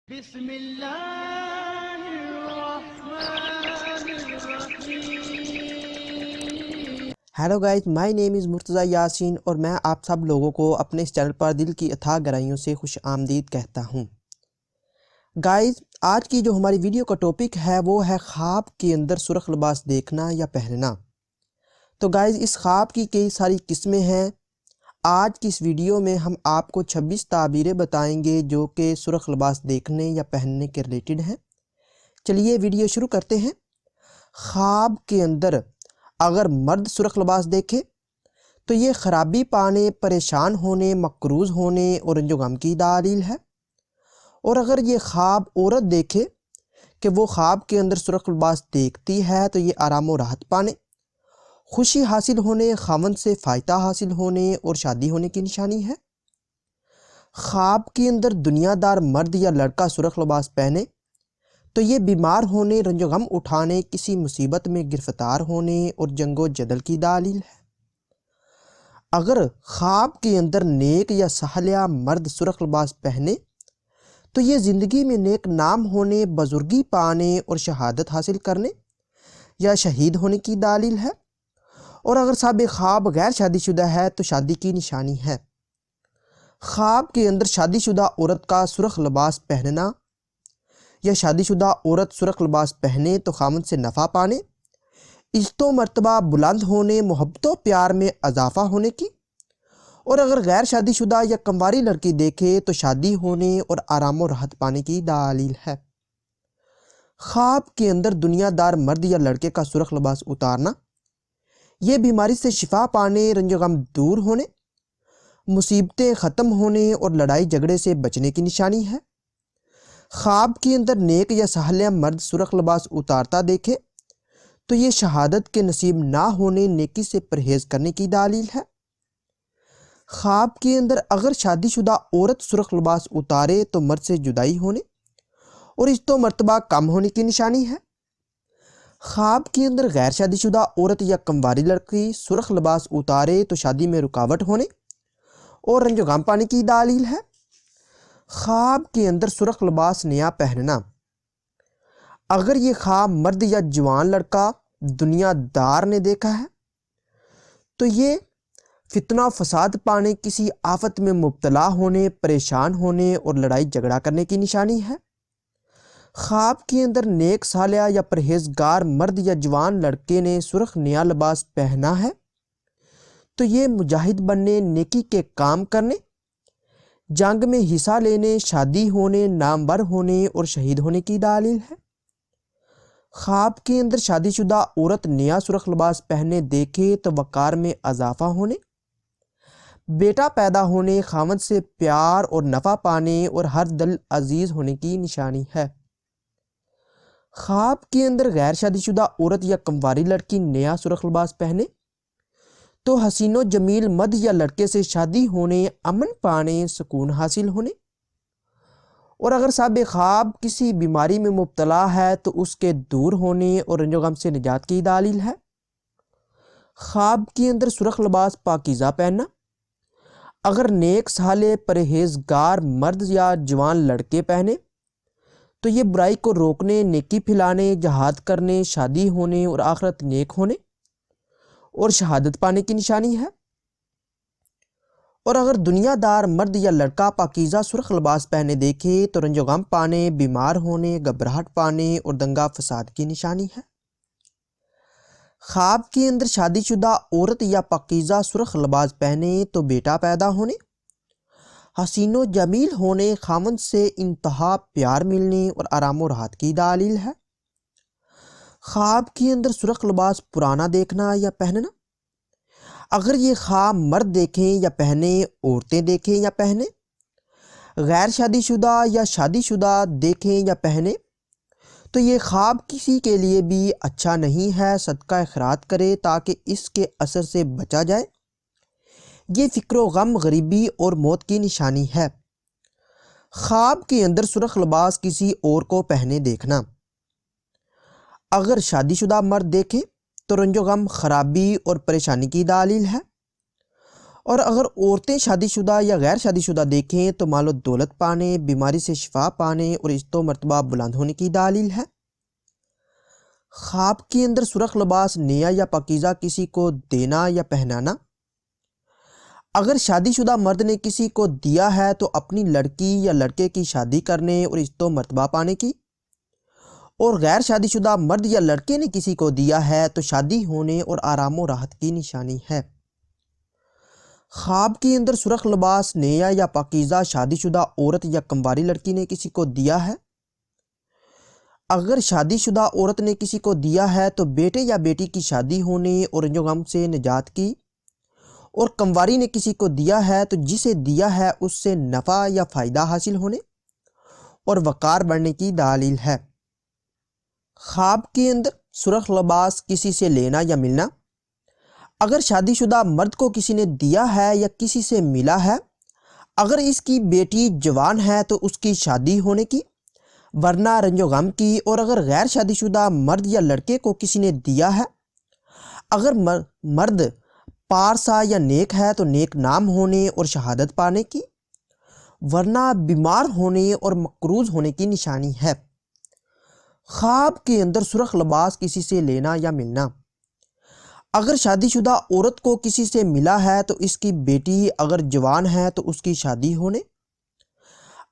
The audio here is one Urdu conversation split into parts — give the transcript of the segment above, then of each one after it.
بسم اللہ الرحمن الرحیم۔ ہیلو گائز، مائی نیم از مرتضیٰ یاسین اور میں آپ سب لوگوں کو اپنے اس چینل پر دل کی اتھاہ گہرائیوں سے خوش آمدید کہتا ہوں۔ گائز، آج کی جو ہماری ویڈیو کا ٹاپک ہے وہ ہے خواب کے اندر سرخ لباس دیکھنا یا پہننا۔ تو گائز، اس خواب کی کئی ساری قسمیں ہیں۔ آج کی اس ویڈیو میں ہم آپ کو 26 تعبیریں بتائیں گے جو کہ سرخ لباس دیکھنے یا پہننے کے ریلیٹڈ ہیں۔ چلیے ویڈیو شروع کرتے ہیں۔ خواب کے اندر اگر مرد سرخ لباس دیکھے تو یہ خرابی پانے، پریشان ہونے، مقروض ہونے اور رنج و غم کی دلیل ہے۔ اور اگر یہ خواب عورت دیکھے کہ وہ خواب کے اندر سرخ لباس دیکھتی ہے تو یہ آرام و راحت پانے، خوشی حاصل ہونے، خاوند سے فائدہ حاصل ہونے اور شادی ہونے کی نشانی ہے۔ خواب کے اندر دنیا دار مرد یا لڑکا سرخ لباس پہنے تو یہ بیمار ہونے، رنج و غم اٹھانے، کسی مصیبت میں گرفتار ہونے اور جنگ و جدل کی دلیل ہے۔ اگر خواب کے اندر نیک یا صالح مرد سرخ لباس پہنے تو یہ زندگی میں نیک نام ہونے، بزرگی پانے اور شہادت حاصل کرنے یا شہید ہونے کی دلیل ہے۔ اور اگر صاحب خواب غیر شادی شدہ ہے تو شادی کی نشانی ہے۔ خواب کے اندر شادی شدہ عورت کا سرخ لباس پہننا یا شادی شدہ عورت سرخ لباس پہنے تو خاوند سے نفع پانے، عزت و مرتبہ بلند ہونے، محبت و پیار میں اضافہ ہونے کی۔ اور اگر غیر شادی شدہ یا کنواری لڑکی دیکھے تو شادی ہونے اور آرام و راحت پانے کی دلیل ہے۔ خواب کے اندر دنیا دار مرد یا لڑکے کا سرخ لباس اتارنا یہ بیماری سے شفا پانے، رنج و غم دور ہونے، مصیبتیں ختم ہونے اور لڑائی جھگڑے سے بچنے کی نشانی ہے۔ خواب کے اندر نیک یا صالح مرد سرخ لباس اتارتا دیکھے تو یہ شہادت کے نصیب نہ ہونے، نیکی سے پرہیز کرنے کی دلیل ہے۔ خواب کے اندر اگر شادی شدہ عورت سرخ لباس اتارے تو مرد سے جدائی ہونے اور عزت و مرتبہ کم ہونے کی نشانی ہے۔ خواب کے اندر غیر شادی شدہ عورت یا کنواری لڑکی سرخ لباس اتارے تو شادی میں رکاوٹ ہونے اور رنج و غم پانے کی دلیل ہے۔ خواب کے اندر سرخ لباس نیا پہننا اگر یہ خواب مرد یا جوان لڑکا دنیا دار نے دیکھا ہے تو یہ فتنہ و فساد پانے، کسی آفت میں مبتلا ہونے، پریشان ہونے اور لڑائی جھگڑا کرنے کی نشانی ہے۔ خواب کے اندر نیک صالح یا پرہیزگار مرد یا جوان لڑکے نے سرخ نیا لباس پہنا ہے تو یہ مجاہد بننے، نیکی کے کام کرنے، جنگ میں حصہ لینے، شادی ہونے، نامور ہونے اور شہید ہونے کی دلیل ہے۔ خواب کے اندر شادی شدہ عورت نیا سرخ لباس پہنے دیکھے تو وقار میں اضافہ ہونے، بیٹا پیدا ہونے، خاوند سے پیار اور نفع پانے اور ہر دل عزیز ہونے کی نشانی ہے۔ خواب کے اندر غیر شادی شدہ عورت یا کنواری لڑکی نیا سرخ لباس پہنے تو حسین و جمیل مرد یا لڑکے سے شادی ہونے، امن پانے، سکون حاصل ہونے۔ اور اگر صاحب خواب کسی بیماری میں مبتلا ہے تو اس کے دور ہونے اور رنج و غم سے نجات کی دلیل ہے۔ خواب کے اندر سرخ لباس پاکیزہ پہننا اگر نیک صالح پرہیزگار مرد یا جوان لڑکے پہنے تو یہ برائی کو روکنے، نیکی پھیلانے، جہاد کرنے، شادی ہونے اور آخرت نیک ہونے اور شہادت پانے کی نشانی ہے۔ اور اگر دنیا دار مرد یا لڑکا پاکیزہ سرخ لباس پہنے دیکھے تو رنج و غم پانے، بیمار ہونے، گھبراہٹ پانے اور دنگا فساد کی نشانی ہے۔ خواب کے اندر شادی شدہ عورت یا پاکیزہ سرخ لباس پہنے تو بیٹا پیدا ہونے، حسین و جمیل ہونے، خاوند سے انتہا پیار ملنے اور آرام و راحت کی دلیل ہے۔ خواب کے اندر سرخ لباس پرانا دیکھنا یا پہننا اگر یہ خواب مرد دیکھیں یا پہنے، عورتیں دیکھیں یا پہنے، غیر شادی شدہ یا شادی شدہ دیکھیں یا پہنے تو یہ خواب کسی کے لیے بھی اچھا نہیں ہے۔ صدقہ خیرات کرے تاکہ اس کے اثر سے بچا جائے۔ یہ فکر و غم، غریبی اور موت کی نشانی ہے۔ خواب کے اندر سرخ لباس کسی اور کو پہنے دیکھنا اگر شادی شدہ مرد دیکھے تو رنج و غم، خرابی اور پریشانی کی دلیل ہے۔ اور اگر عورتیں شادی شدہ یا غیر شادی شدہ دیکھیں تو مال و دولت پانے، بیماری سے شفا پانے اور عزت و مرتبہ بلند ہونے کی دلیل ہے۔ خواب کے اندر سرخ لباس نیا یا پاکیزہ کسی کو دینا یا پہنانا۔ اگر شادی شدہ مرد نے کسی کو دیا ہے تو اپنی لڑکی یا لڑکے کی شادی کرنے اور عزت و مرتبہ پانے کی، اور غیر شادی شدہ مرد یا لڑکے نے کسی کو دیا ہے تو شادی ہونے اور آرام و راحت کی نشانی ہے۔ خواب کے اندر سرخ لباس نیا یا پاکیزہ شادی شدہ عورت یا کنواری لڑکی نے کسی کو دیا ہے۔ اگر شادی شدہ عورت نے کسی کو دیا ہے تو بیٹے یا بیٹی کی شادی ہونے اور رنج و غم سے نجات کی، اور کنواری نے کسی کو دیا ہے تو جسے دیا ہے اس سے نفع یا فائدہ حاصل ہونے اور وقار بڑھنے کی دلیل ہے۔ خواب کے اندر سرخ لباس کسی سے لینا یا ملنا۔ اگر شادی شدہ مرد کو کسی نے دیا ہے یا کسی سے ملا ہے، اگر اس کی بیٹی جوان ہے تو اس کی شادی ہونے کی ورنہ رنج و غم کی، اور اگر غیر شادی شدہ مرد یا لڑکے کو کسی نے دیا ہے، اگر مرد پارسا یا نیک ہے تو نیک نام ہونے اور شہادت پانے کی ورنہ بیمار ہونے اور مقروض ہونے کی نشانی ہے۔ خواب کے اندر سرخ لباس کسی سے لینا یا ملنا۔ اگر شادی شدہ عورت کو کسی سے ملا ہے تو اس کی بیٹی اگر جوان ہے تو اس کی شادی ہونے،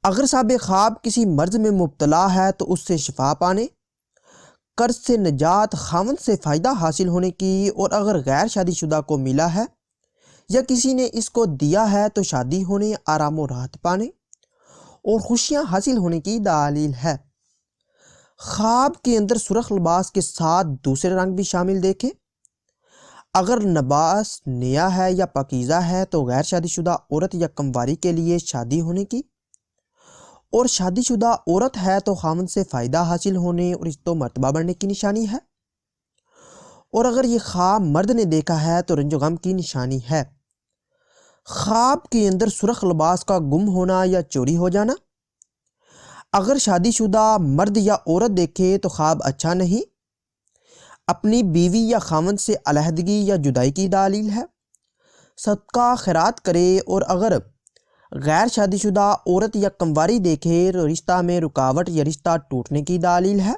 اگر صاحب خواب کسی مرض میں مبتلا ہے تو اس سے شفا پانے، قرض سے نجات، خاوند سے فائدہ حاصل ہونے کی، اور اگر غیر شادی شدہ کو ملا ہے یا کسی نے اس کو دیا ہے تو شادی ہونے، آرام و راحت پانے اور خوشیاں حاصل ہونے کی دلیل ہے۔ خواب کے اندر سرخ لباس کے ساتھ دوسرے رنگ بھی شامل دیکھیں۔ اگر لباس نیا ہے یا پاکیزہ ہے تو غیر شادی شدہ عورت یا کنواری کے لیے شادی ہونے کی، اور شادی شدہ عورت ہے تو خاوند سے فائدہ حاصل ہونے اور عزت و مرتبہ بڑھنے کی نشانی ہے، اور اگر یہ خواب مرد نے دیکھا ہے تو رنج و غم کی نشانی ہے۔ خواب کے اندر سرخ لباس کا گم ہونا یا چوری ہو جانا۔ اگر شادی شدہ مرد یا عورت دیکھے تو خواب اچھا نہیں، اپنی بیوی یا خاوند سے علیحدگی یا جدائی کی دلیل ہے۔ صدقہ خیرات کرے، اور اگر غیر شادی شدہ عورت یا کنواری دیکھے تو رشتہ میں رکاوٹ یا رشتہ ٹوٹنے کی دلیل ہے،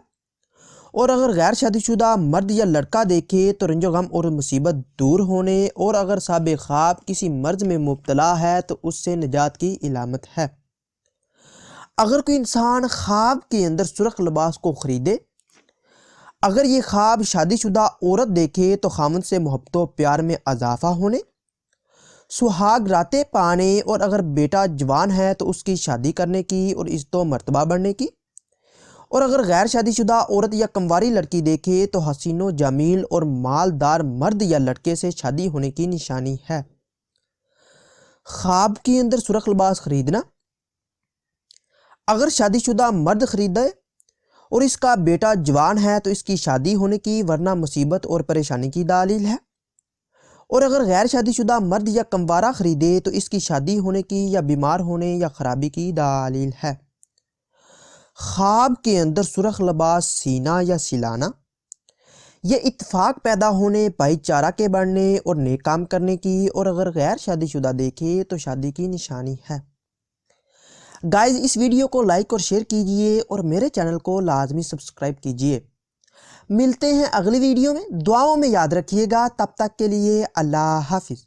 اور اگر غیر شادی شدہ مرد یا لڑکا دیکھے تو رنج و غم اور مصیبت دور ہونے، اور اگر صاحب خواب کسی مرض میں مبتلا ہے تو اس سے نجات کی علامت ہے۔ اگر کوئی انسان خواب کے اندر سرخ لباس کو خریدے، اگر یہ خواب شادی شدہ عورت دیکھے تو خاوند سے محبت و پیار میں اضافہ ہونے، سہاگ راتیں پانے، اور اگر بیٹا جوان ہے تو اس کی شادی کرنے کی اور عزت و مرتبہ بڑھنے کی، اور اگر غیر شادی شدہ عورت یا کنواری لڑکی دیکھے تو حسین و جمیل اور مالدار مرد یا لڑکے سے شادی ہونے کی نشانی ہے۔ خواب کے اندر سرخ لباس خریدنا۔ اگر شادی شدہ مرد خریدے اور اس کا بیٹا جوان ہے تو اس کی شادی ہونے کی ورنہ مصیبت اور پریشانی کی دلیل ہے، اور اگر غیر شادی شدہ مرد یا کنوارہ خریدے تو اس کی شادی ہونے کی یا بیمار ہونے یا خرابی کی دلیل ہے۔ خواب کے اندر سرخ لباس سینا یا سلانا۔ یہ اتفاق پیدا ہونے، بھائی چارہ کے بڑھنے اور نیک کام کرنے کی، اور اگر غیر شادی شدہ دیکھے تو شادی کی نشانی ہے۔ گائز، اس ویڈیو کو لائک اور شیئر کیجئے اور میرے چینل کو لازمی سبسکرائب کیجئے۔ ملتے ہیں اگلی ویڈیو میں، دعاؤں میں یاد رکھیے گا۔ تب تک کے لیے اللہ حافظ۔